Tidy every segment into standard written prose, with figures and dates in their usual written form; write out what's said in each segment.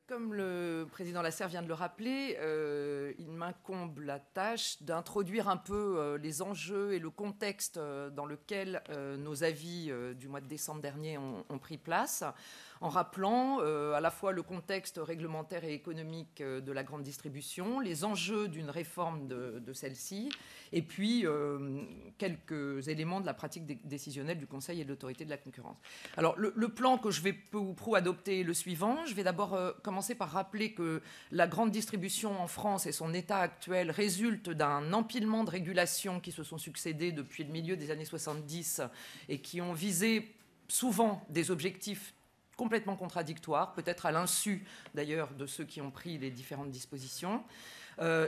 Comme le président Lasserre vient de le rappeler, il m'incombe la tâche d'introduire un peu les enjeux et le contexte dans lequel nos avis du mois de décembre dernier ont pris place, en rappelant à la fois le contexte réglementaire et économique de la grande distribution, les enjeux d'une réforme de celle-ci, et puis quelques éléments de la pratique décisionnelle du Conseil et de l'autorité de la concurrence. Alors, le plan que je vais peu ou prou adopter est le suivant. Je vais d'abord commencer par rappeler que la grande distribution en France et son état actuel résultent d'un empilement de régulations qui se sont succédées depuis le milieu des années 70 et qui ont visé souvent des objectifs complètement contradictoires, peut-être à l'insu d'ailleurs de ceux qui ont pris les différentes dispositions.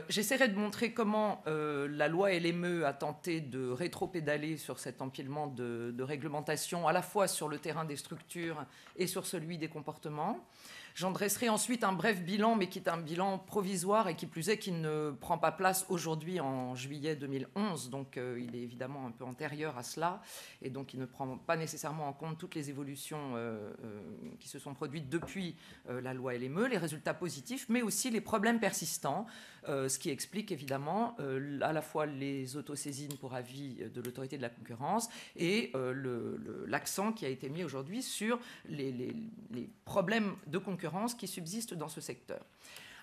J'essaierai de montrer comment la loi LME a tenté de rétropédaler sur cet empilement de réglementation, à la fois sur le terrain des structures et sur celui des comportements. J'en dresserai ensuite un bref bilan, mais qui est un bilan provisoire et qui plus est, qui ne prend pas place aujourd'hui en juillet 2011. Donc il est évidemment un peu antérieur à cela et donc il ne prend pas nécessairement en compte toutes les évolutions qui se sont produites depuis la loi LME, les résultats positifs, mais aussi les problèmes persistants, ce qui explique évidemment à la fois les autosaisines pour avis de l'autorité de la concurrence et l'accent qui a été mis aujourd'hui sur les problèmes de concurrence qui subsistent dans ce secteur.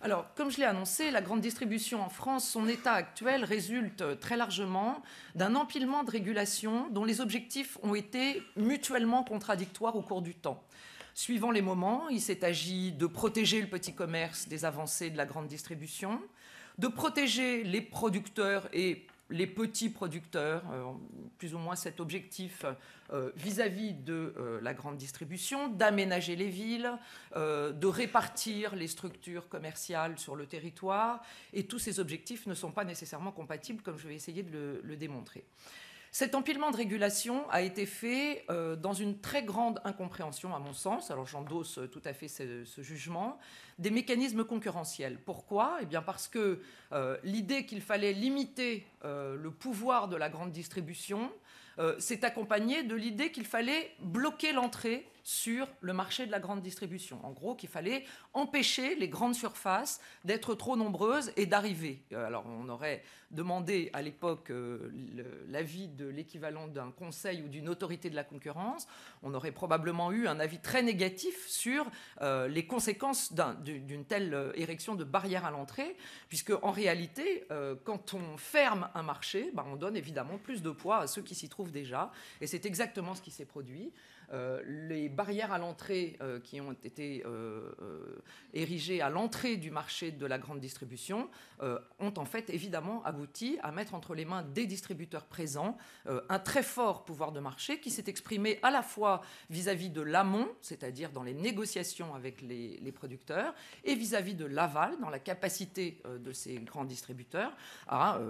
Alors, comme je l'ai annoncé, la grande distribution en France, son état actuel résulte très largement d'un empilement de régulations dont les objectifs ont été mutuellement contradictoires au cours du temps. Suivant les moments, il s'est agi de protéger le petit commerce des avancées de la grande distribution, de protéger les producteurs et les petits producteurs, plus ou moins cet objectif vis-à-vis de la grande distribution, d'aménager les villes, de répartir les structures commerciales sur le territoire. Et tous ces objectifs ne sont pas nécessairement compatibles, comme je vais essayer de le démontrer. Cet empilement de régulation a été fait dans une très grande incompréhension, à mon sens, alors j'endosse tout à fait ce jugement, des mécanismes concurrentiels. Pourquoi ? Eh bien parce que l'idée qu'il fallait limiter le pouvoir de la grande distribution s'est accompagnée de l'idée qu'il fallait bloquer l'entrée sur le marché de la grande distribution. En gros, qu'il fallait empêcher les grandes surfaces d'être trop nombreuses et d'arriver. Alors, on aurait demandé à l'époque l'avis de l'équivalent d'un conseil ou d'une autorité de la concurrence. On aurait probablement eu un avis très négatif sur les conséquences d'une telle érection de barrières à l'entrée, puisque en réalité, quand on ferme un marché, on donne évidemment plus de poids à ceux qui s'y trouvent déjà. Et c'est exactement ce qui s'est produit. Les barrières à l'entrée qui ont été érigées à l'entrée du marché de la grande distribution ont en fait évidemment abouti à mettre entre les mains des distributeurs présents un très fort pouvoir de marché qui s'est exprimé à la fois vis-à-vis de l'amont, c'est-à-dire dans les négociations avec les producteurs, et vis-à-vis de l'aval, dans la capacité de ces grands distributeurs à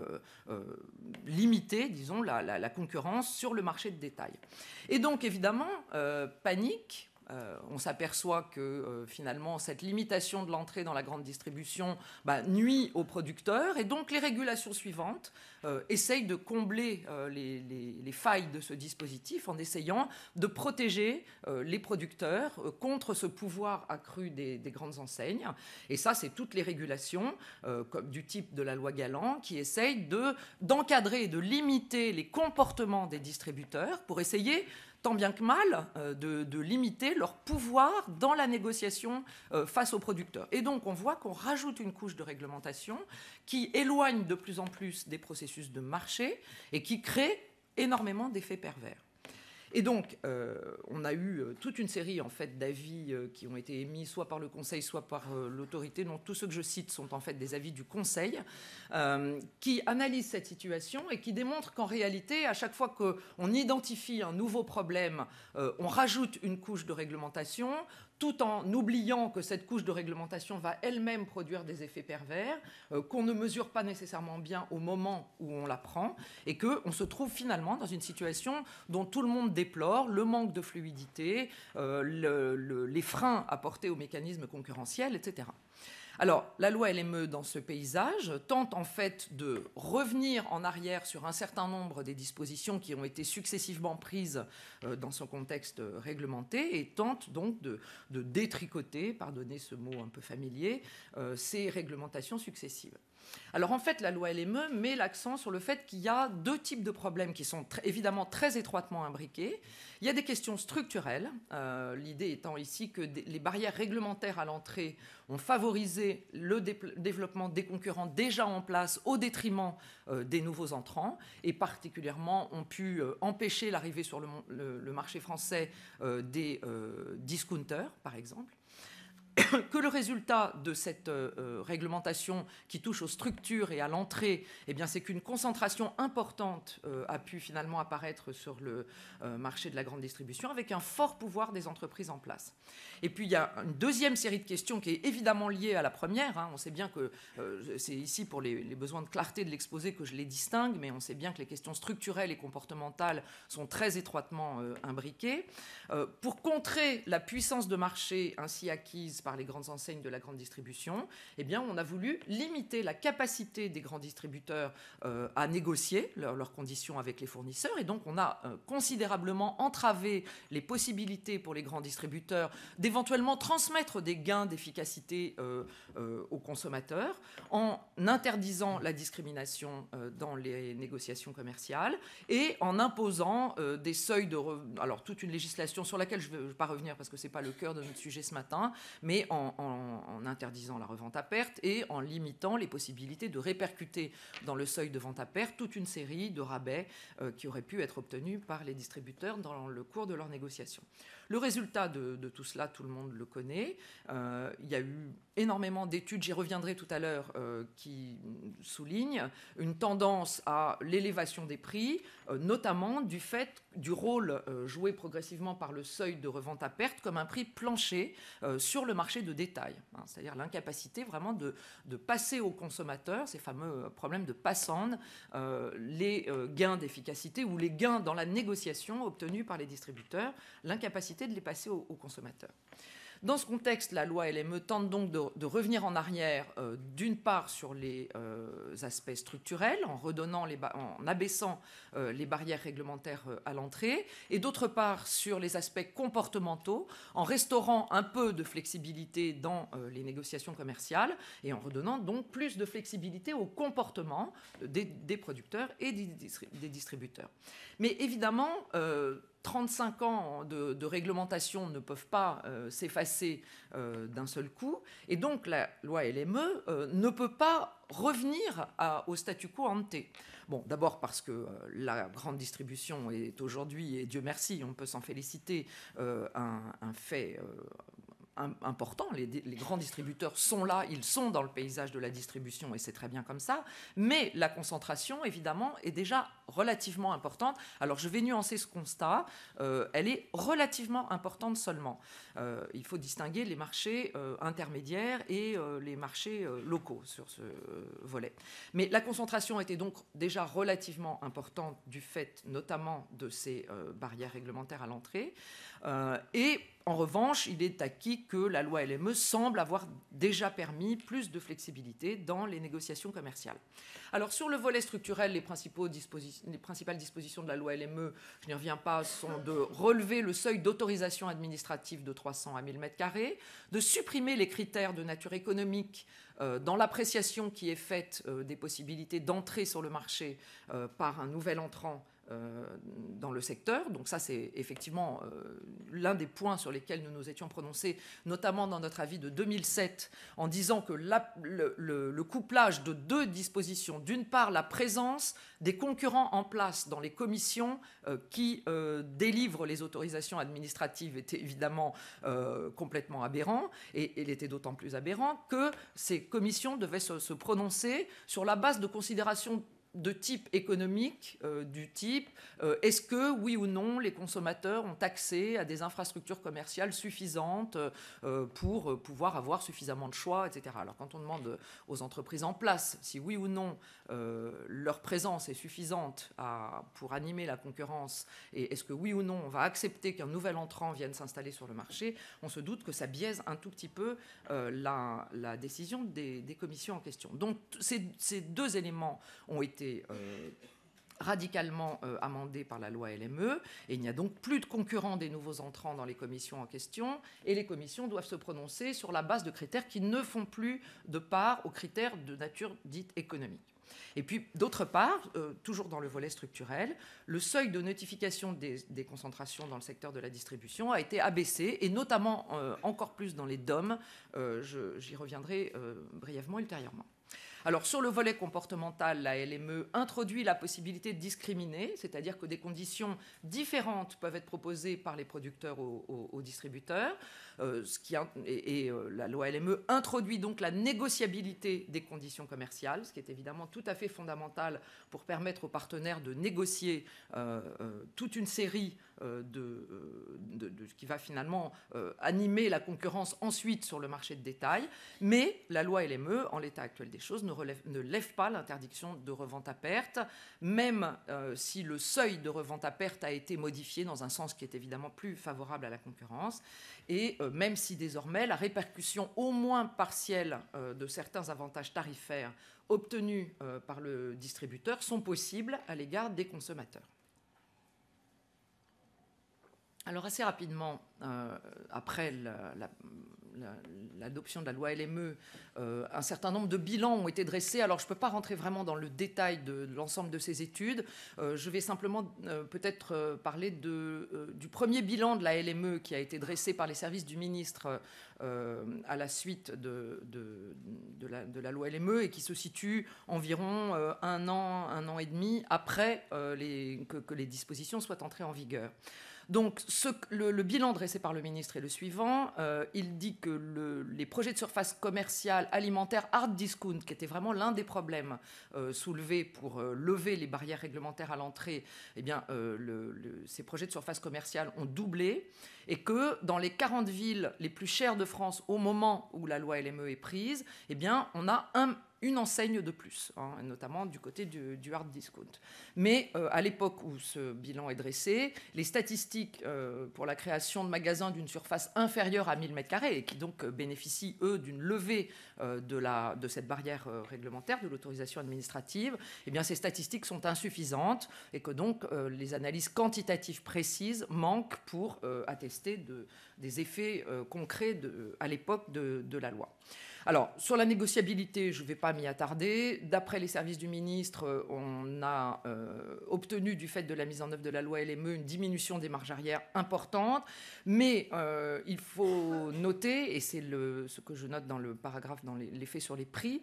limiter, disons, la concurrence sur le marché de détail. Et donc, évidemment, panique. On s'aperçoit que finalement cette limitation de l'entrée dans la grande distribution nuit aux producteurs et donc les régulations suivantes essayent de combler les failles de ce dispositif en essayant de protéger les producteurs contre ce pouvoir accru des grandes enseignes. Et ça, c'est toutes les régulations comme du type de la loi Galland qui essayent d'encadrer et de limiter les comportements des distributeurs pour essayer tant bien que mal, de limiter leur pouvoir dans la négociation face aux producteurs. Et donc, on voit qu'on rajoute une couche de réglementation qui éloigne de plus en plus des processus de marché et qui crée énormément d'effets pervers. Et donc, on a eu toute une série en fait, d'avis qui ont été émis soit par le Conseil, soit par l'autorité. Donc, tous ceux que je cite sont en fait des avis du Conseil qui analysent cette situation et qui démontrent qu'en réalité, à chaque fois qu'on identifie un nouveau problème, on rajoute une couche de réglementation, tout en oubliant que cette couche de réglementation va elle-même produire des effets pervers, qu'on ne mesure pas nécessairement bien au moment où on la prend, et qu'on se trouve finalement dans une situation dont tout le monde déplore le manque de fluidité, les freins apportés aux mécanismes concurrentiels, etc. Alors, la loi LME, dans ce paysage, tente en fait de revenir en arrière sur un certain nombre des dispositions qui ont été successivement prises dans son contexte réglementé et tente donc de détricoter, pardonnez ce mot un peu familier, ces réglementations successives. Alors en fait, la loi LME met l'accent sur le fait qu'il y a deux types de problèmes qui sont évidemment très étroitement imbriqués. Il y a des questions structurelles, l'idée étant ici que les barrières réglementaires à l'entrée ont favorisé le développement des concurrents déjà en place au détriment des nouveaux entrants et particulièrement ont pu empêcher l'arrivée sur le marché français des discounters, par exemple. Que le résultat de cette réglementation qui touche aux structures et à l'entrée, eh bien, c'est qu'une concentration importante a pu finalement apparaître sur le marché de la grande distribution avec un fort pouvoir des entreprises en place. Et puis il y a une deuxième série de questions qui est évidemment liée à la première. On sait bien que c'est ici pour les besoins de clarté de l'exposé que je les distingue, mais on sait bien que les questions structurelles et comportementales sont très étroitement imbriquées. Pour contrer la puissance de marché ainsi acquise par les grandes enseignes de la grande distribution, eh bien, on a voulu limiter la capacité des grands distributeurs à négocier leurs conditions avec les fournisseurs. Et donc, on a considérablement entravé les possibilités pour les grands distributeurs d'éventuellement transmettre des gains d'efficacité aux consommateurs en interdisant la discrimination dans les négociations commerciales et en imposant des seuils de... Alors, toute une législation sur laquelle je ne vais pas revenir parce que ce n'est pas le cœur de notre sujet ce matin, mais en interdisant la revente à perte et en limitant les possibilités de répercuter dans le seuil de vente à perte toute une série de rabais qui auraient pu être obtenus par les distributeurs dans le cours de leurs négociations. Le résultat de tout cela, tout le monde le connaît. Il y a eu énormément d'études, j'y reviendrai tout à l'heure, qui soulignent une tendance à l'élévation des prix, notamment du fait du rôle joué progressivement par le seuil de revente à perte comme un prix plancher sur le marché de détail. C'est-à-dire l'incapacité vraiment de passer aux consommateurs, ces fameux problèmes de pass-on, les gains d'efficacité ou les gains dans la négociation obtenus par les distributeurs, l'incapacité de les passer aux consommateurs. Dans ce contexte, la loi LME tente donc de revenir en arrière, d'une part sur les aspects structurels, en abaissant les barrières réglementaires à l'entrée, et d'autre part sur les aspects comportementaux, en restaurant un peu de flexibilité dans les négociations commerciales et en redonnant donc plus de flexibilité au comportement des producteurs et des distributeurs. Mais évidemment, 35 ans de réglementation ne peuvent pas s'effacer d'un seul coup. Et donc, la loi LME ne peut pas revenir au statu quo ante. Bon, d'abord parce que la grande distribution est aujourd'hui, et Dieu merci, on peut s'en féliciter, un fait important. Les grands distributeurs sont là, ils sont dans le paysage de la distribution et c'est très bien comme ça. Mais la concentration, évidemment, est déjà relativement importante. Alors, je vais nuancer ce constat. Elle est relativement importante seulement. Il faut distinguer les marchés intermédiaires et les marchés locaux sur ce volet. Mais la concentration était donc déjà relativement importante du fait notamment de ces barrières réglementaires à l'entrée. Et en revanche, il est acquis que la loi LME semble avoir déjà permis plus de flexibilité dans les négociations commerciales. Alors sur le volet structurel, les principales dispositions de la loi LME, je n'y reviens pas, sont de relever le seuil d'autorisation administrative de 300 à 1000 m², de supprimer les critères de nature économique dans l'appréciation qui est faite des possibilités d'entrer sur le marché par un nouvel entrant dans le secteur. Donc ça, c'est effectivement l'un des points sur lesquels nous nous étions prononcés, notamment dans notre avis de 2007, en disant que le couplage de deux dispositions, d'une part la présence des concurrents en place dans les commissions qui délivrent les autorisations administratives était évidemment complètement aberrant, et il était d'autant plus aberrant que ces commissions devaient se prononcer sur la base de considérations de type économique, du type est-ce que, oui ou non, les consommateurs ont accès à des infrastructures commerciales suffisantes pour pouvoir avoir suffisamment de choix, etc. Alors quand on demande aux entreprises en place si oui ou non leur présence est suffisante pour animer la concurrence, et est-ce que oui ou non on va accepter qu'un nouvel entrant vienne s'installer sur le marché, on se doute que ça biaise un tout petit peu la décision des commissions en question. Donc ces deux éléments ont été radicalement amendés par la loi LME, et il n'y a donc plus de concurrents des nouveaux entrants dans les commissions en question, et les commissions doivent se prononcer sur la base de critères qui ne font plus de part aux critères de nature dite économique. Et puis, d'autre part, toujours dans le volet structurel, le seuil de notification des concentrations dans le secteur de la distribution a été abaissé, et notamment encore plus dans les DOM. J'y reviendrai brièvement ultérieurement. Alors, sur le volet comportemental, la LME introduit la possibilité de discriminer, c'est-à-dire que des conditions différentes peuvent être proposées par les producteurs aux distributeurs. La loi LME introduit donc la négociabilité des conditions commerciales, ce qui est évidemment tout à fait fondamental pour permettre aux partenaires de négocier toute une série de ce qui va finalement animer la concurrence ensuite sur le marché de détail. Mais la loi LME, en l'état actuel des choses, ne lève pas l'interdiction de revente à perte, même si le seuil de revente à perte a été modifié dans un sens qui est évidemment plus favorable à la concurrence, et même si désormais la répercussion au moins partielle de certains avantages tarifaires obtenus par le distributeur sont possibles à l'égard des consommateurs. Alors assez rapidement, après l'adoption de la loi LME, un certain nombre de bilans ont été dressés. Alors je ne peux pas rentrer vraiment dans le détail de l'ensemble de ces études. Je vais simplement peut-être parler du premier bilan de la LME qui a été dressé par les services du ministre à la suite de la loi LME, et qui se situe environ un an et demi après que les dispositions soient entrées en vigueur. Donc le bilan dressé par le ministre est le suivant. Il dit que les projets de surface commerciale alimentaire hard discount, qui était vraiment l'un des problèmes soulevés pour lever les barrières réglementaires à l'entrée, eh bien, ces projets de surface commerciale ont doublé, et que dans les 40 villes les plus chères de France au moment où la loi LME est prise, eh bien, on a une enseigne de plus, notamment du côté du hard discount. Mais à l'époque où ce bilan est dressé, les statistiques pour la création de magasins d'une surface inférieure à 1000 m², et qui donc bénéficient, eux, d'une levée de cette barrière réglementaire, de l'autorisation administrative, eh bien, ces statistiques sont insuffisantes, et que donc les analyses quantitatives précises manquent pour attester des effets concrets à l'époque de la loi. Alors, sur la négociabilité, je ne vais pas m'y attarder. D'après les services du ministre, on a obtenu, du fait de la mise en œuvre de la loi LME, une diminution des marges arrière importante. Mais il faut noter, et c'est ce que je note dans le paragraphe, dans l'effet sur les prix,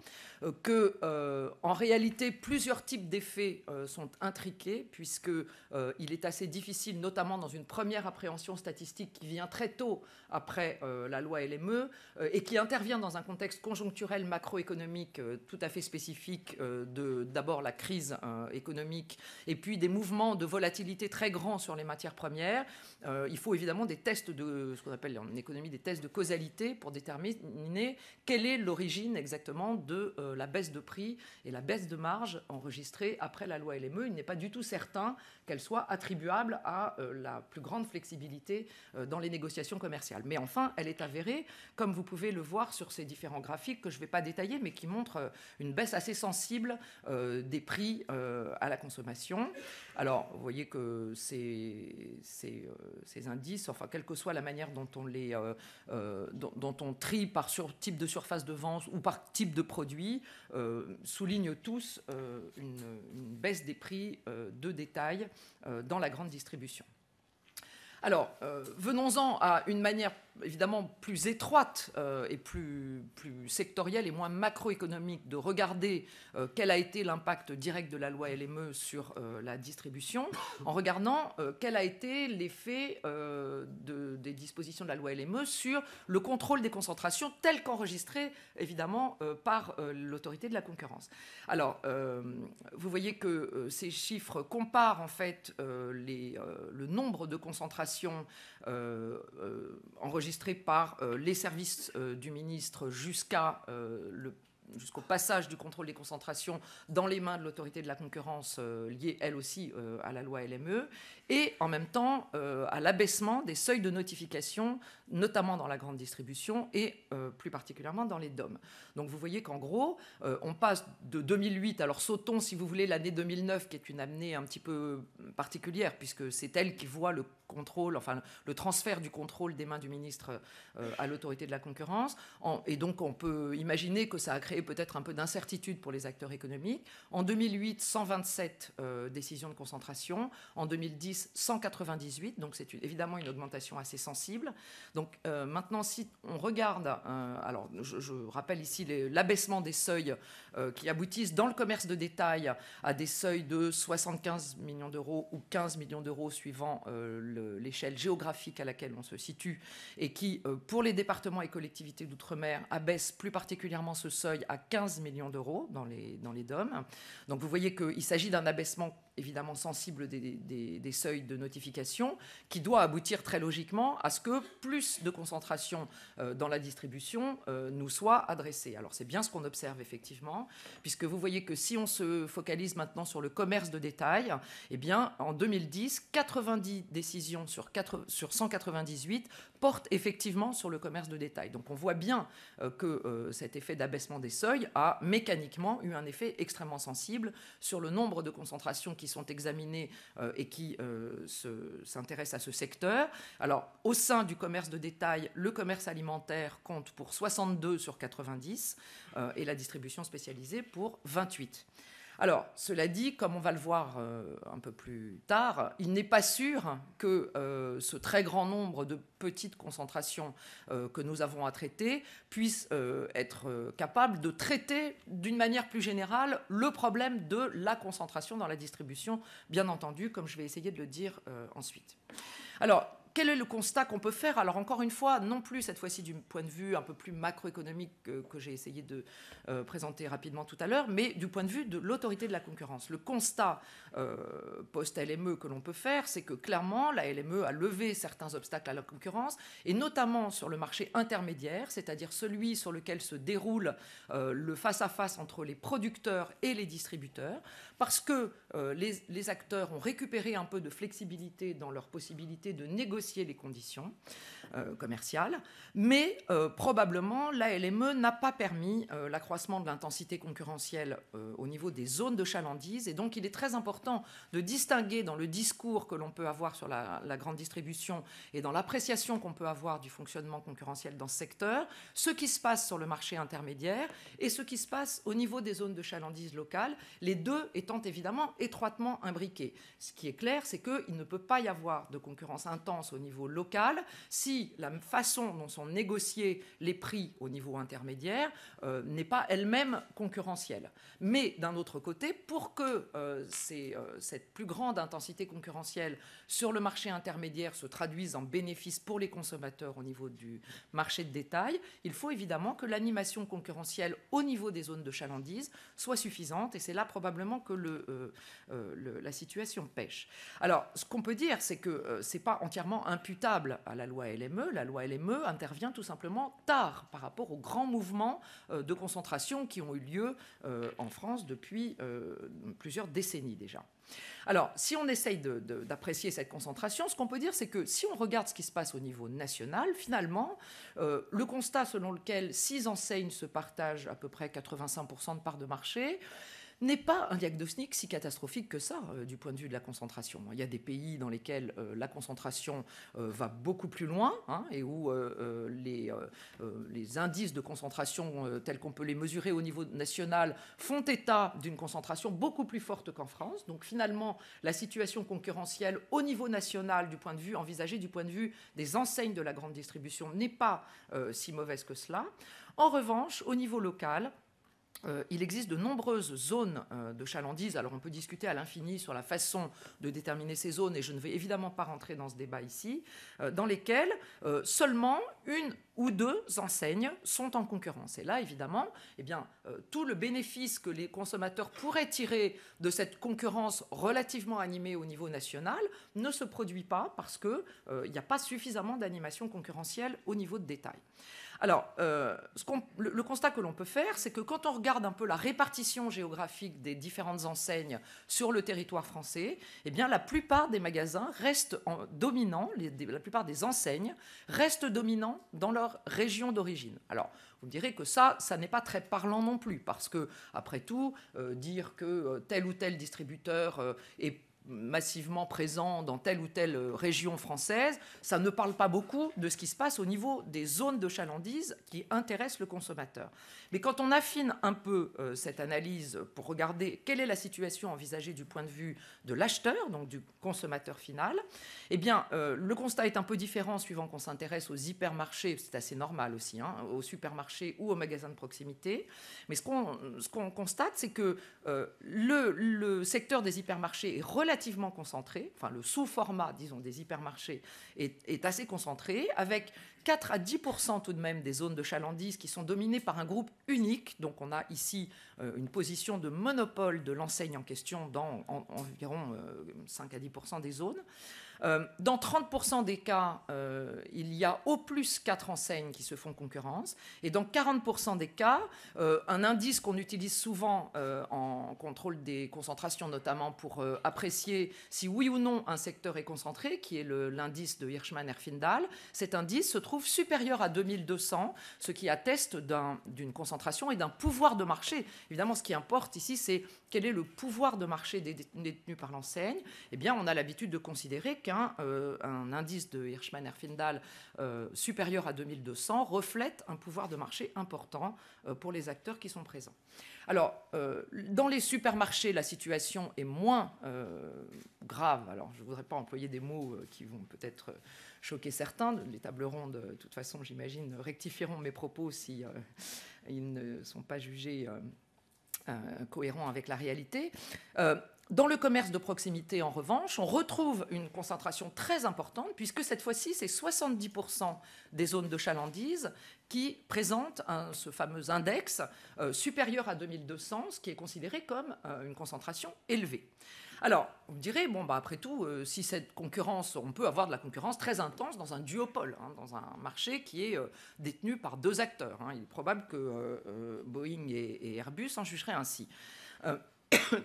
qu'en réalité, plusieurs types d'effets sont intriqués, puisqu'il est assez difficile, notamment dans une première appréhension statistique qui vient très tôt après la loi LME, et qui intervient dans un contexte conjoncturel macroéconomique tout à fait spécifique d'abord la crise économique, et puis des mouvements de volatilité très grands sur les matières premières. Il faut évidemment des tests ce qu'on appelle en économie des tests de causalité pour déterminer quelle est l'origine exactement de la baisse de prix et la baisse de marge enregistrée après la loi LME. Il n'est pas du tout certain qu'elle soit attribuable à la plus grande flexibilité dans les négociations commerciales. Mais enfin, elle est avérée, comme vous pouvez le voir sur ces différents graphiques que je ne vais pas détailler, mais qui montrent une baisse assez sensible des prix à la consommation. Alors, vous voyez que ces indices, enfin, quelle que soit la manière dont on trie par type de surface de vente ou par type de produit, soulignent tous une baisse des prix de détail dans la grande distribution. Alors, venons-en à une manière évidemment plus étroite et plus sectorielle et moins macroéconomique de regarder quel a été l'impact direct de la loi LME sur la distribution, en regardant quel a été l'effet des dispositions de la loi LME sur le contrôle des concentrations tel qu'enregistré évidemment par l'autorité de la concurrence. Alors, vous voyez que ces chiffres comparent en fait le nombre de concentrations enregistrées par les services du ministre jusqu'au passage du contrôle des concentrations dans les mains de l'autorité de la concurrence liée, elle aussi, à la loi LME, et en même temps à l'abaissement des seuils de notification, notamment dans la grande distribution et plus particulièrement dans les DOM. Donc vous voyez qu'en gros, on passe de 2008, alors sautons si vous voulez l'année 2009, qui est une année un petit peu particulière, puisque c'est elle qui voit le contrôle, enfin le transfert du contrôle des mains du ministre à l'autorité de la concurrence. Et donc on peut imaginer que ça a créé peut-être un peu d'incertitude pour les acteurs économiques. En 2008, 127 décisions de concentration. En 2010, 198. Donc c'est évidemment une augmentation assez sensible. Donc maintenant, si on regarde, alors je rappelle ici l'abaissement des seuils qui aboutissent dans le commerce de détail à des seuils de 75 millions d'euros ou 15 millions d'euros suivant l'échelle géographique à laquelle on se situe, et qui, pour les départements et collectivités d'outre-mer, abaisse plus particulièrement ce seuil à 15 millions d'euros dans les DOM. Donc vous voyez qu'il s'agit d'un abaissement évidemment sensible des seuils de notification, qui doit aboutir très logiquement à ce que plus de concentration dans la distribution nous soit adressée. Alors c'est bien ce qu'on observe effectivement, puisque vous voyez que si on se focalise maintenant sur le commerce de détail, eh bien en 2010, 90 décisions sur 198 portent effectivement sur le commerce de détail. Donc on voit bien que cet effet d'abaissement des seuils a mécaniquement eu un effet extrêmement sensible sur le nombre de concentrations qui sont examinées et qui s'intéressent à ce secteur. Alors au sein du commerce de détail, le commerce alimentaire compte pour 62 sur 90 et la distribution spécialisée pour 28. Alors, cela dit, comme on va le voir un peu plus tard, il n'est pas sûr que ce très grand nombre de petites concentrations que nous avons à traiter puisse être capable de traiter d'une manière plus générale le problème de la concentration dans la distribution, bien entendu, comme je vais essayer de le dire ensuite. Alors, quel est le constat qu'on peut faire? Alors encore une fois, non plus cette fois-ci du point de vue un peu plus macroéconomique que j'ai essayé de présenter rapidement tout à l'heure, mais du point de vue de l'autorité de la concurrence. Le constat post-LME que l'on peut faire, c'est que clairement, la LME a levé certains obstacles à la concurrence, et notamment sur le marché intermédiaire, c'est-à-dire celui sur lequel se déroule le face-à-face entre les producteurs et les distributeurs, parce que les acteurs ont récupéré un peu de flexibilité dans leur possibilité de négocier les conditions commerciales, mais probablement la LME n'a pas permis l'accroissement de l'intensité concurrentielle au niveau des zones de chalandise, et donc il est très important de distinguer dans le discours que l'on peut avoir sur la grande distribution et dans l'appréciation qu'on peut avoir du fonctionnement concurrentiel dans ce secteur, ce qui se passe sur le marché intermédiaire et ce qui se passe au niveau des zones de chalandise locales, les deux étant évidemment étroitement imbriqués. Ce qui est clair, c'est qu'il ne peut pas y avoir de concurrence intense au niveau local si la façon dont sont négociés les prix au niveau intermédiaire n'est pas elle-même concurrentielle. Mais d'un autre côté, pour que cette plus grande intensité concurrentielle sur le marché intermédiaire se traduise en bénéfice pour les consommateurs au niveau du marché de détail, il faut évidemment que l'animation concurrentielle au niveau des zones de chalandise soit suffisante, et c'est là probablement que la situation pêche. Alors, ce qu'on peut dire, c'est que ce n'est pas entièrement imputable à la loi LME. La loi LME intervient tout simplement tard par rapport aux grands mouvements de concentration qui ont eu lieu en France depuis plusieurs décennies déjà. Alors, si on essaye d'apprécier cette concentration, ce qu'on peut dire, c'est que si on regarde ce qui se passe au niveau national, finalement, le constat selon lequel 6 enseignes se partagent à peu près 85% de parts de marché n'est pas un diagnostic si catastrophique que ça du point de vue de la concentration. Il y a des pays dans lesquels la concentration va beaucoup plus loin et où les indices de concentration tels qu'on peut les mesurer au niveau national font état d'une concentration beaucoup plus forte qu'en France. Donc finalement, la situation concurrentielle au niveau national du point de vue envisagé, du point de vue des enseignes de la grande distribution, n'est pas si mauvaise que cela. En revanche, au niveau local, il existe de nombreuses zones de chalandise. Alors on peut discuter à l'infini sur la façon de déterminer ces zones, et je ne vais évidemment pas rentrer dans ce débat ici, dans lesquelles seulement une ou deux enseignes sont en concurrence. Et là, évidemment, tout le bénéfice que les consommateurs pourraient tirer de cette concurrence relativement animée au niveau national ne se produit pas parce qu'il n'y a pas suffisamment d'animation concurrentielle au niveau de détail. Alors, le constat que l'on peut faire, c'est que quand on regarde un peu la répartition géographique des différentes enseignes sur le territoire français, la plupart des magasins restent dominants, la plupart des enseignes restent dominants dans leur région d'origine. Alors, vous me direz que ça n'est pas très parlant non plus, parce que, après tout, dire que tel ou tel distributeur est massivement présent dans telle ou telle région française, ça ne parle pas beaucoup de ce qui se passe au niveau des zones de chalandise qui intéressent le consommateur. Mais quand on affine un peu cette analyse pour regarder quelle est la situation envisagée du point de vue de l'acheteur, donc du consommateur final, le constat est un peu différent suivant qu'on s'intéresse aux hypermarchés, c'est assez normal aussi, aux supermarchés ou aux magasins de proximité. Mais ce qu'on constate, c'est que le secteur des hypermarchés est relativement concentré, enfin le sous-format, disons, des hypermarchés est assez concentré, avec 4 à 10% tout de même des zones de chalandise qui sont dominées par un groupe unique. Donc on a ici une position de monopole de l'enseigne en question dans environ 5 à 10% des zones. Dans 30% des cas, il y a au plus 4 enseignes qui se font concurrence. Et dans 40% des cas, un indice qu'on utilise souvent en contrôle des concentrations, notamment pour apprécier si oui ou non un secteur est concentré, qui est l'indice de Hirschman-Erfindal, cet indice se trouve supérieur à 2200, ce qui atteste d'une concentration et d'un pouvoir de marché. Évidemment, ce qui importe ici, c'est quel est le pouvoir de marché détenu par l'enseigne. On a l'habitude de considérer qu'un indice de Hirschman-Erfindal supérieur à 2200 reflète un pouvoir de marché important pour les acteurs qui sont présents. Alors, dans les supermarchés, la situation est moins grave. Alors, je ne voudrais pas employer des mots qui vont peut-être choquer certains. Les tables rondes, de toute façon, j'imagine, rectifieront mes propos si ils ne sont pas jugés cohérents avec la réalité. Dans le commerce de proximité, en revanche, on retrouve une concentration très importante, puisque cette fois-ci, c'est 70% des zones de chalandise qui présentent ce fameux index supérieur à 2200, ce qui est considéré comme une concentration élevée. Alors, vous me direz, après tout, si cette concurrence, on peut avoir de la concurrence très intense dans un duopole, dans un marché qui est détenu par 2 acteurs. Il est probable que Boeing et Airbus en jugeraient ainsi.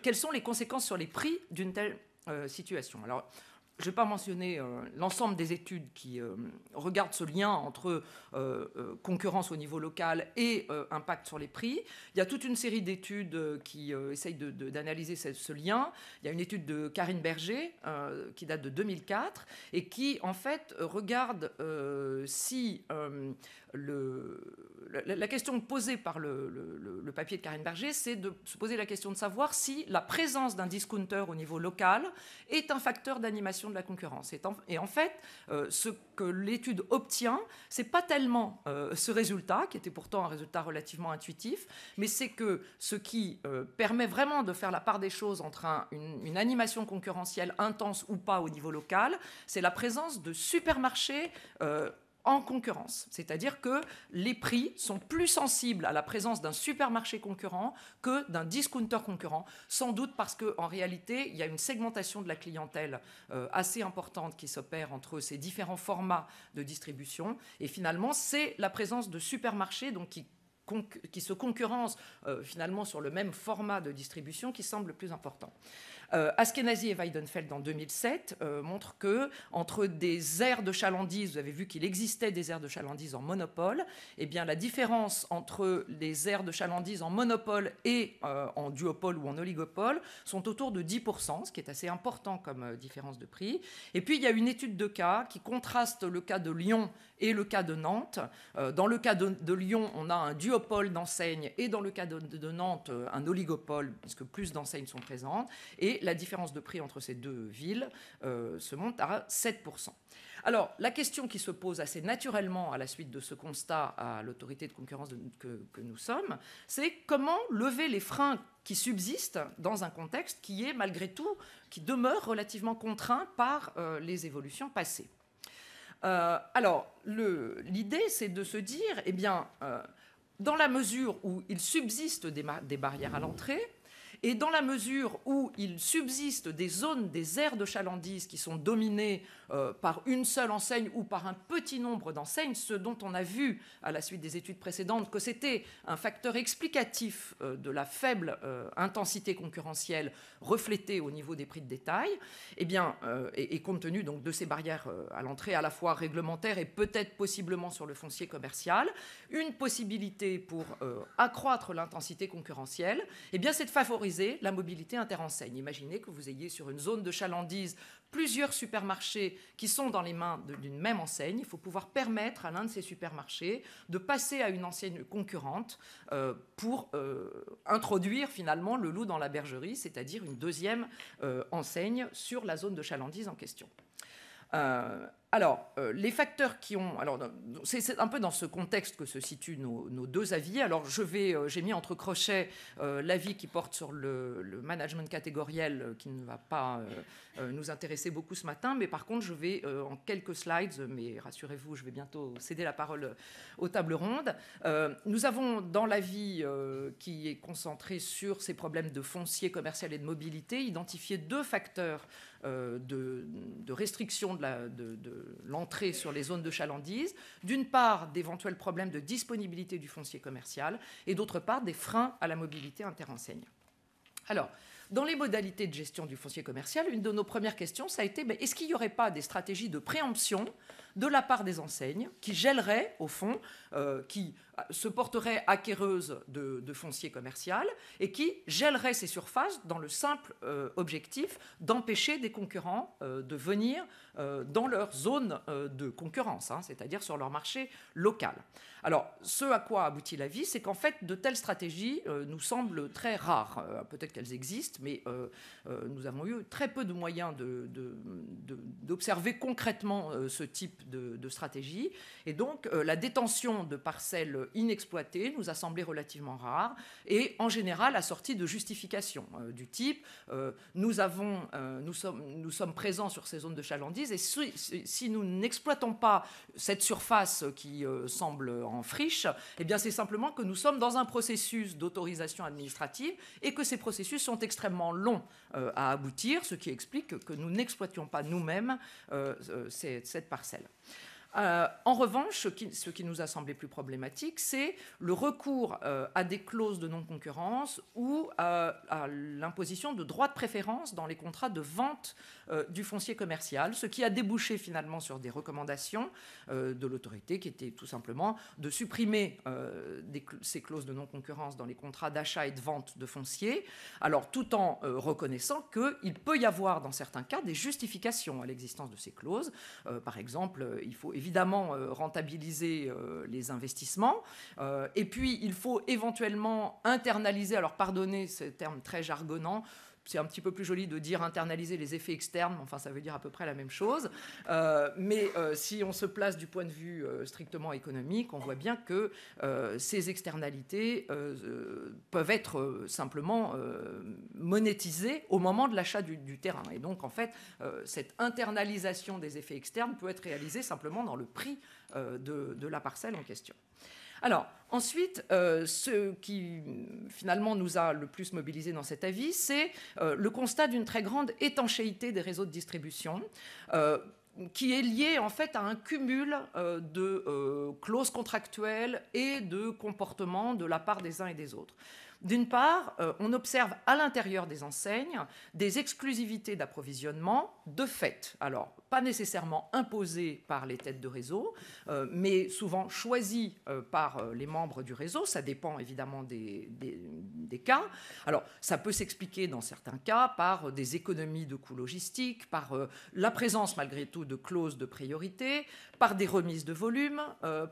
Quelles sont les conséquences sur les prix d'une telle situation ? Alors, je ne vais pas mentionner l'ensemble des études qui regardent ce lien entre concurrence au niveau local et impact sur les prix. Il y a toute une série d'études qui essayent d'analyser ce lien. Il y a une étude de Karine Berger qui date de 2004 et qui, en fait, regarde si la question posée par le papier de Karine Berger, c'est de se poser la question de savoir si la présence d'un discounter au niveau local est un facteur d'animation de la concurrence. Et en fait, ce que l'étude obtient, c'est pas tellement ce résultat, qui était pourtant un résultat relativement intuitif, mais c'est que ce qui permet vraiment de faire la part des choses entre une animation concurrentielle intense ou pas au niveau local, c'est la présence de supermarchés en concurrence. C'est-à-dire que les prix sont plus sensibles à la présence d'un supermarché concurrent que d'un discounter concurrent, sans doute parce qu'en réalité, il y a une segmentation de la clientèle assez importante qui s'opère entre ces différents formats de distribution. Et finalement, c'est la présence de supermarchés donc, qui se concurrencent finalement sur le même format de distribution qui semble le plus important. Askenazi et Weidenfeld en 2007 montrent que entre des aires de chalandise, vous avez vu qu'il existait des aires de chalandise en monopole, eh bien la différence entre les aires de chalandise en monopole et en duopole ou en oligopole sont autour de 10%, ce qui est assez important comme différence de prix. Et puis il y a une étude de cas qui contraste le cas de Lyon et le cas de Nantes. Dans le cas de Lyon, on a un duopole d'enseignes et dans le cas de Nantes, un oligopole, puisque plus d'enseignes sont présentes. Et la différence de prix entre ces deux villes se monte à 7%. Alors, la question qui se pose assez naturellement à la suite de ce constat à l'autorité de concurrence que nous sommes, c'est comment lever les freins qui subsistent dans un contexte qui est, malgré tout, qui demeure relativement contraint par les évolutions passées. Alors, l'idée, c'est de se dire, eh bien, dans la mesure où il subsiste des barrières à l'entrée, et dans la mesure où il subsiste des zones, des aires de chalandise qui sont dominées par une seule enseigne ou par un petit nombre d'enseignes, ce dont on a vu à la suite des études précédentes que c'était un facteur explicatif de la faible intensité concurrentielle reflétée au niveau des prix de détail, eh bien, et compte tenu donc de ces barrières à l'entrée à la fois réglementaires et peut-être possiblement sur le foncier commercial, une possibilité pour accroître l'intensité concurrentielle, eh bien, c'est de favoriser la mobilité interenseigne. Imaginez que vous ayez sur une zone de chalandise plusieurs supermarchés qui sont dans les mains d'une même enseigne. Il faut pouvoir permettre à l'un de ces supermarchés de passer à une enseigne concurrente pour introduire finalement le loup dans la bergerie, c'est-à-dire une deuxième enseigne sur la zone de chalandise en question. Alors, les facteurs qui ont... Alors, c'est un peu dans ce contexte que se situent nos deux avis. Alors, j'ai mis entre crochets l'avis qui porte sur le management catégoriel, qui ne va pas nous intéresser beaucoup ce matin, mais par contre, je vais en quelques slides, mais rassurez-vous, je vais bientôt céder la parole aux tables rondes. Nous avons dans l'avis qui est concentré sur ces problèmes de foncier commercial et de mobilité, identifié deux facteurs de restriction de l'entrée sur les zones de chalandise, d'une part d'éventuels problèmes de disponibilité du foncier commercial et d'autre part des freins à la mobilité interenseigne. Alors, dans les modalités de gestion du foncier commercial, une de nos premières questions, ça a été est-ce qu'il n'y aurait pas des stratégies de préemption de la part des enseignes qui gèleraient, au fond, qui se porteraient acquéreuses de foncier commercial et qui gèleraient ces surfaces dans le simple objectif d'empêcher des concurrents de venir dans leur zone de concurrence, c'est-à-dire sur leur marché local. Alors, ce à quoi aboutit l'avis, c'est qu'en fait, de telles stratégies nous semblent très rares. Peut-être qu'elles existent, mais nous avons eu très peu de moyens d'observer concrètement ce type de stratégie. Et donc, la détention de parcelles inexploitées nous a semblé relativement rare et, en général, assortie de justifications du type nous sommes présents sur ces zones de chalandise et si nous n'exploitons pas cette surface qui semble en friche, eh bien, c'est simplement que nous sommes dans un processus d'autorisation administrative et que ces processus sont extrêmement longs à aboutir, ce qui explique que nous n'exploitions pas nous-mêmes cette parcelle. En revanche, ce qui nous a semblé plus problématique, c'est le recours à des clauses de non-concurrence ou à l'imposition de droits de préférence dans les contrats de vente du foncier commercial, ce qui a débouché finalement sur des recommandations de l'autorité qui étaient tout simplement de supprimer ces clauses de non-concurrence dans les contrats d'achat et de vente de foncier, alors tout en reconnaissant qu'il peut y avoir dans certains cas des justifications à l'existence de ces clauses. Par exemple, il faut évidemment rentabiliser les investissements. Et puis, il faut éventuellement internaliser, alors pardonnez ce terme très jargonnant, c'est un petit peu plus joli de dire internaliser les effets externes, enfin ça veut dire à peu près la même chose. Mais si on se place du point de vue strictement économique, on voit bien que ces externalités peuvent être simplement monétisées au moment de l'achat du terrain. Et donc en fait, cette internalisation des effets externes peut être réalisée simplement dans le prix de la parcelle en question. Alors, ensuite, ce qui finalement nous a le plus mobilisé dans cet avis, c'est le constat d'une très grande étanchéité des réseaux de distribution, qui est lié en fait à un cumul de clauses contractuelles et de comportements de la part des uns et des autres. D'une part, on observe à l'intérieur des enseignes des exclusivités d'approvisionnement de fait. Alors, pas nécessairement imposées par les têtes de réseau, mais souvent choisies par les membres du réseau. Ça dépend évidemment des cas. Alors, ça peut s'expliquer dans certains cas par des économies de coûts logistiques, par la présence malgré tout de clauses de priorité, par des remises de volume,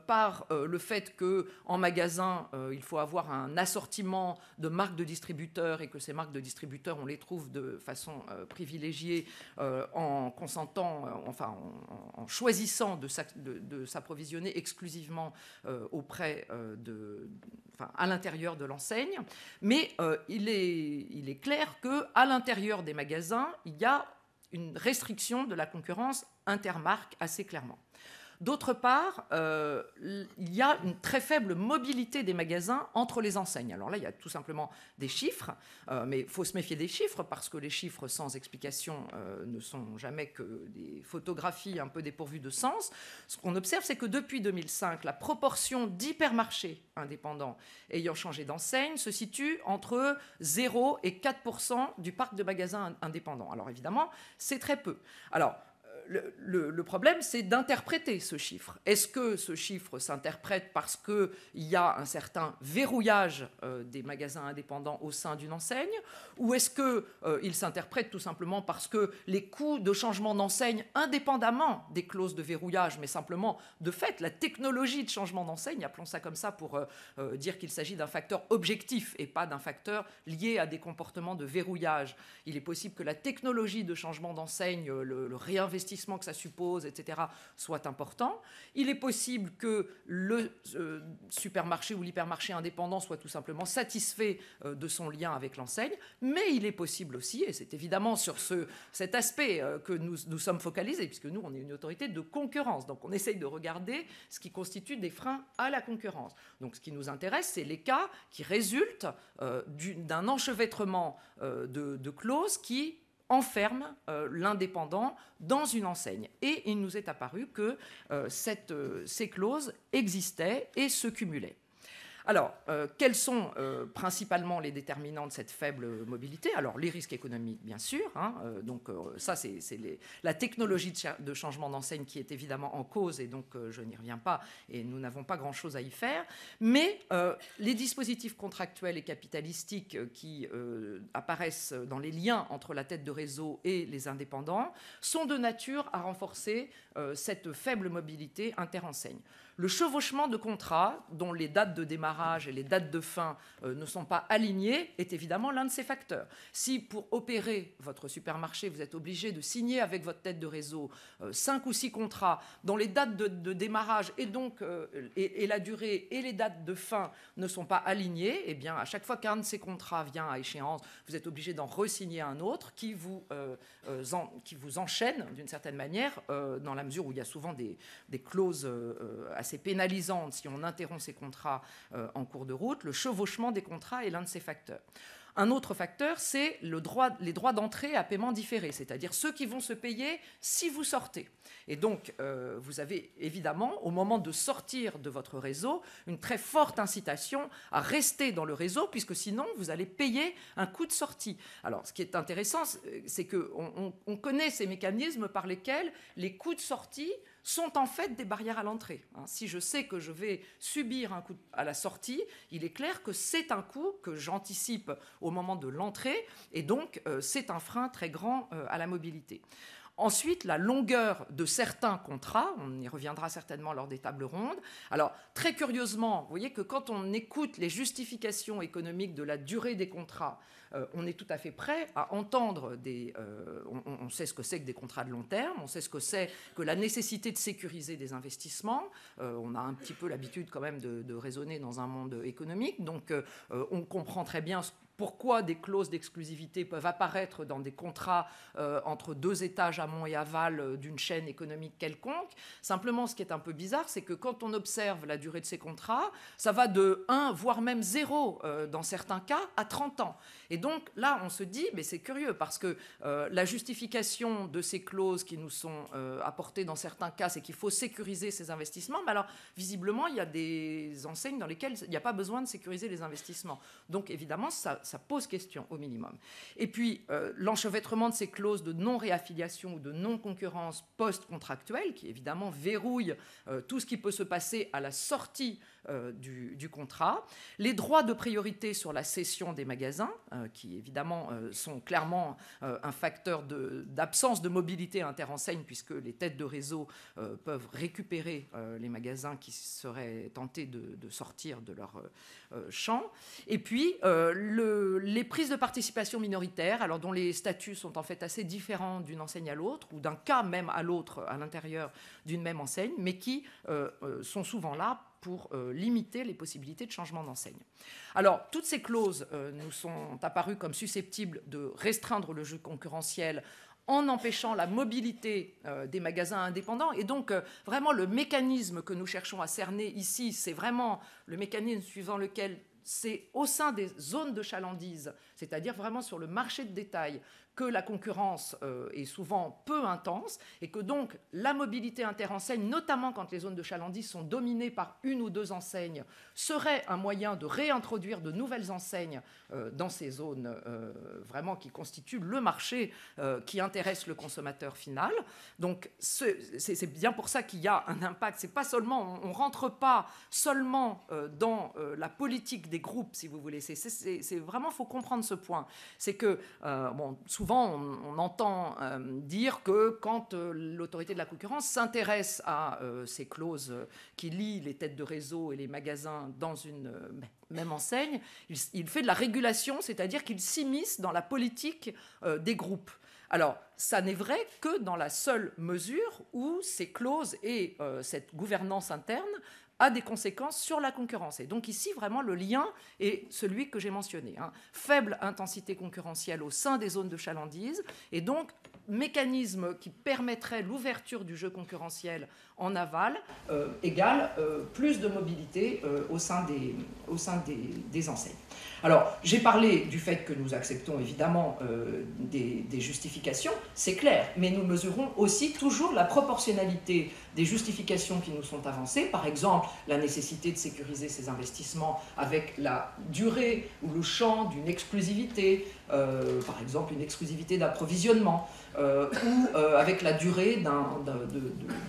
par le fait qu'en magasin, il faut avoir un assortiment de marques de distributeurs et que ces marques de distributeurs, on les trouve de façon privilégiée en consentant, en choisissant de s'approvisionner exclusivement auprès à l'intérieur de l'enseigne. Mais il est clair qu'à l'intérieur des magasins, il y a une restriction de la concurrence intermarque assez clairement. D'autre part, il y a une très faible mobilité des magasins entre les enseignes. Alors là, il y a tout simplement des chiffres, mais il faut se méfier des chiffres parce que les chiffres sans explication ne sont jamais que des photographies un peu dépourvues de sens. Ce qu'on observe, c'est que depuis 2005, la proportion d'hypermarchés indépendants ayant changé d'enseigne se situe entre 0 et 4% du parc de magasins indépendants. Alors évidemment, c'est très peu. Alors, le problème, c'est d'interpréter ce chiffre. Est-ce que ce chiffre s'interprète parce qu'il y a un certain verrouillage des magasins indépendants au sein d'une enseigne, ou est-ce qu'il s'interprète tout simplement parce que les coûts de changement d'enseigne, indépendamment des clauses de verrouillage, mais simplement de fait, la technologie de changement d'enseigne, appelons ça comme ça pour dire qu'il s'agit d'un facteur objectif et pas d'un facteur lié à des comportements de verrouillage. Il est possible que la technologie de changement d'enseigne, le réinvestissement que ça suppose, etc., soit important. Il est possible que le supermarché ou l'hypermarché indépendant soit tout simplement satisfait de son lien avec l'enseigne, mais il est possible aussi, et c'est évidemment sur cet aspect que nous sommes focalisés, puisque nous, on est une autorité de concurrence, donc on essaye de regarder ce qui constitue des freins à la concurrence. Donc ce qui nous intéresse, c'est les cas qui résultent d'un enchevêtrement de clauses qui enferme l'indépendant dans une enseigne. Et il nous est apparu que ces clauses existaient et se cumulaient. Alors, quels sont principalement les déterminants de cette faible mobilité? Alors, les risques économiques, bien sûr. Ça, c'est la technologie de changement d'enseigne qui est évidemment en cause, et donc je n'y reviens pas, et nous n'avons pas grand-chose à y faire. Mais les dispositifs contractuels et capitalistiques qui apparaissent dans les liens entre la tête de réseau et les indépendants sont de nature à renforcer cette faible mobilité interenseigne. Le chevauchement de contrats, dont les dates de démarrage et les dates de fin ne sont pas alignées, est évidemment l'un de ces facteurs. Si pour opérer votre supermarché, vous êtes obligé de signer avec votre tête de réseau 5 ou 6 contrats dont les dates de démarrage et donc et la durée et les dates de fin ne sont pas alignées, eh bien à chaque fois qu'un de ces contrats vient à échéance, vous êtes obligé d'en re-signer un autre qui vous enchaîne d'une certaine manière, dans la mesure où il y a souvent des clauses assez pénalisantes si on interrompt ces contrats en cours de route. Le chevauchement des contrats est l'un de ces facteurs. Un autre facteur, c'est les droits d'entrée à paiement différé, c'est-à-dire ceux qui vont se payer si vous sortez. Et donc, vous avez évidemment, au moment de sortir de votre réseau, une très forte incitation à rester dans le réseau, puisque sinon, vous allez payer un coût de sortie. Alors, ce qui est intéressant, c'est qu'on connaît ces mécanismes par lesquels les coûts de sortie sont en fait des barrières à l'entrée. Si je sais que je vais subir un coût à la sortie, il est clair que c'est un coût que j'anticipe au moment de l'entrée, et donc c'est un frein très grand à la mobilité. Ensuite, la longueur de certains contrats, on y reviendra certainement lors des tables rondes. Alors, très curieusement, vous voyez que quand on écoute les justifications économiques de la durée des contrats, on est tout à fait prêt à entendre on sait ce que c'est que des contrats de long terme, on sait ce que c'est que la nécessité de sécuriser des investissements, on a un petit peu l'habitude quand même de raisonner dans un monde économique, donc on comprend très bien pourquoi des clauses d'exclusivité peuvent apparaître dans des contrats entre 2 étages amont et aval d'une chaîne économique quelconque. Simplement, ce qui est un peu bizarre, c'est que quand on observe la durée de ces contrats, ça va de 1, voire même 0, dans certains cas, à 30 ans. Et donc là, on se dit, mais c'est curieux, parce que la justification de ces clauses qui nous sont apportées dans certains cas, c'est qu'il faut sécuriser ces investissements. Mais alors, visiblement, il y a des enseignes dans lesquelles il n'y a pas besoin de sécuriser les investissements. Donc, évidemment, ça pose question au minimum. Et puis, l'enchevêtrement de ces clauses de non-réaffiliation ou de non-concurrence post-contractuelle, qui évidemment verrouille tout ce qui peut se passer à la sortie du contrat, les droits de priorité sur la cession des magasins, qui évidemment sont clairement un facteur d'absence de mobilité interenseigne, puisque les têtes de réseau peuvent récupérer les magasins qui seraient tentés de sortir de leur champ. Et puis les prises de participation minoritaire, alors dont les statuts sont en fait assez différents d'une enseigne à l'autre, ou d'un cas même à l'autre à l'intérieur d'une même enseigne, mais qui sont souvent là pour limiter les possibilités de changement d'enseigne. Alors, toutes ces clauses nous sont apparues comme susceptibles de restreindre le jeu concurrentiel en empêchant la mobilité des magasins indépendants. Et donc, vraiment, le mécanisme que nous cherchons à cerner ici, c'est vraiment le mécanisme suivant lequel c'est au sein des zones de chalandise, c'est-à-dire vraiment sur le marché de détail, que la concurrence est souvent peu intense et que donc la mobilité interenseigne, notamment quand les zones de chalandise sont dominées par 1 ou 2 enseignes, serait un moyen de réintroduire de nouvelles enseignes dans ces zones vraiment qui constituent le marché qui intéresse le consommateur final. Donc c'est bien pour ça qu'il y a un impact. C'est pas seulement, on ne rentre pas seulement dans la politique des groupes, si vous voulez. C'est vraiment, il faut comprendre ce point. C'est que, souvent, on entend dire que quand l'autorité de la concurrence s'intéresse à ces clauses qui lient les têtes de réseau et les magasins dans une même enseigne, il fait de la régulation, c'est-à-dire qu'il s'immisce dans la politique des groupes. Alors, ça n'est vrai que dans la seule mesure où ces clauses et cette gouvernance interne a des conséquences sur la concurrence. Et donc ici, vraiment, le lien est celui que j'ai mentionné. Faible intensité concurrentielle au sein des zones de chalandise, et donc mécanisme qui permettrait l'ouverture du jeu concurrentiel en aval égale plus de mobilité au sein des enseignes. Alors, j'ai parlé du fait que nous acceptons évidemment des justifications, c'est clair, mais nous mesurons aussi toujours la proportionnalité des justifications qui nous sont avancées, par exemple la nécessité de sécuriser ces investissements avec la durée ou le champ d'une exclusivité, par exemple une exclusivité d'approvisionnement, ou avec la durée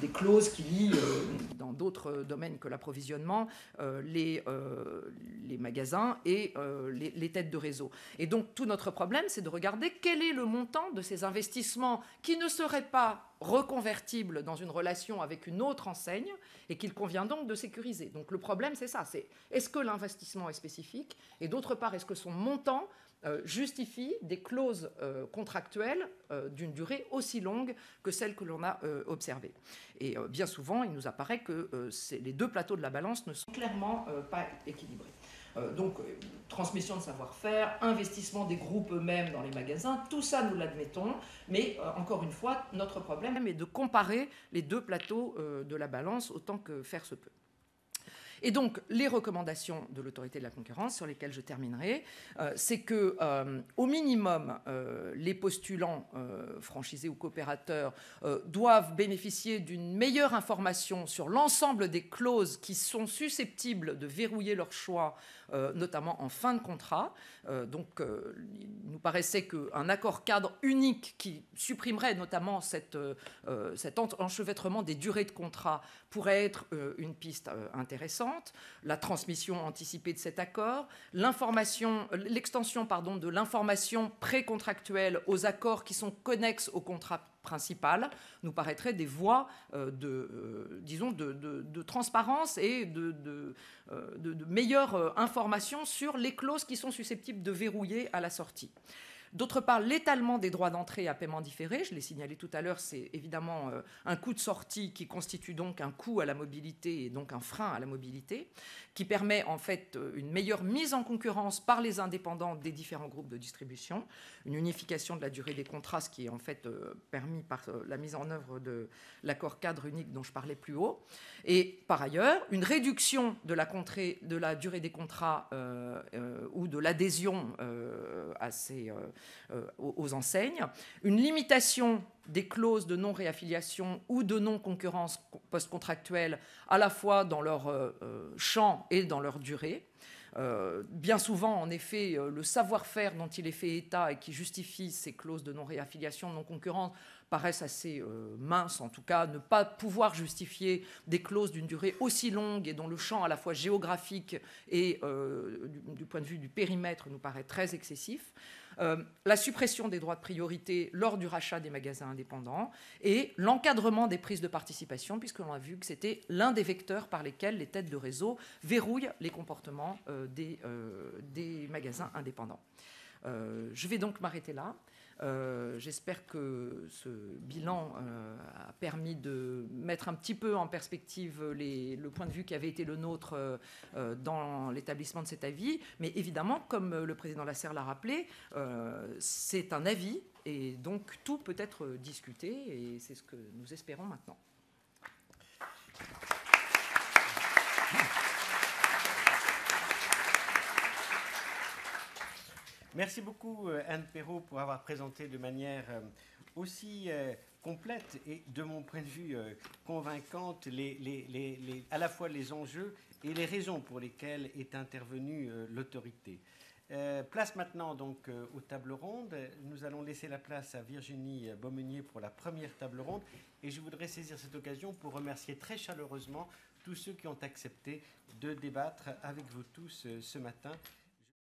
des clauses qui lient, dans d'autres domaines que l'approvisionnement, les magasins et les têtes de réseau. Et donc tout notre problème, c'est de regarder quel est le montant de ces investissements qui ne seraient pas reconvertibles dans une relation avec une autre enseigne et qu'il convient donc de sécuriser. Donc le problème, c'est ça, c'est est-ce que l'investissement est spécifique, et d'autre part, est-ce que son montant justifie des clauses contractuelles d'une durée aussi longue que celle que l'on a observée. Et bien souvent, il nous apparaît que les 2 plateaux de la balance ne sont clairement pas équilibrés. Donc, transmission de savoir-faire, investissement des groupes eux-mêmes dans les magasins, tout ça, nous l'admettons, mais encore une fois, notre problème est de comparer les 2 plateaux de la balance autant que faire se peut. Et donc, les recommandations de l'autorité de la concurrence, sur lesquelles je terminerai, c'est que, au minimum, les postulants franchisés ou coopérateurs doivent bénéficier d'une meilleure information sur l'ensemble des clauses qui sont susceptibles de verrouiller leur choix, notamment en fin de contrat. Donc, il nous paraissait qu'un accord cadre unique qui supprimerait notamment cet enchevêtrement des durées de contrat pourrait être une piste intéressante. La transmission anticipée de cet accord, l'extension de l'information précontractuelle aux accords qui sont connexes au contrat principal nous paraîtraient des voies de transparence et de meilleure information sur les clauses qui sont susceptibles de verrouiller à la sortie. D'autre part, l'étalement des droits d'entrée à paiement différé, je l'ai signalé tout à l'heure, c'est évidemment un coût de sortie qui constitue donc un coût à la mobilité et donc un frein à la mobilité, qui permet en fait une meilleure mise en concurrence par les indépendants des différents groupes de distribution, une unification de la durée des contrats, ce qui est en fait permis par la mise en œuvre de l'accord cadre unique dont je parlais plus haut, et par ailleurs, une réduction de la durée des contrats ou de l'adhésion aux enseignes, une limitation des clauses de non-réaffiliation ou de non-concurrence post-contractuelle, à la fois dans leur champ et dans leur durée. Bien souvent, en effet, le savoir-faire dont il est fait état et qui justifie ces clauses de non-réaffiliation, de non-concurrence, paraissent assez minces, en tout cas, ne pas pouvoir justifier des clauses d'une durée aussi longue et dont le champ à la fois géographique et du point de vue du périmètre nous paraît très excessif. La suppression des droits de priorité lors du rachat des magasins indépendants et l'encadrement des prises de participation, puisque l'on a vu que c'était l'un des vecteurs par lesquels les têtes de réseau verrouillent les comportements des magasins indépendants. Je vais donc m'arrêter là. J'espère que ce bilan a permis de mettre un petit peu en perspective le point de vue qui avait été le nôtre dans l'établissement de cet avis. Mais évidemment, comme le président Lasserre l'a rappelé, c'est un avis et donc tout peut être discuté et c'est ce que nous espérons maintenant. Merci beaucoup Anne Perrault pour avoir présenté de manière aussi complète et de mon point de vue convaincante à la fois les enjeux et les raisons pour lesquelles est intervenue l'autorité. Place maintenant donc aux tables rondes. Nous allons laisser la place à Virginie Beaumeunier pour la première table ronde et je voudrais saisir cette occasion pour remercier très chaleureusement tous ceux qui ont accepté de débattre avec vous tous ce matin.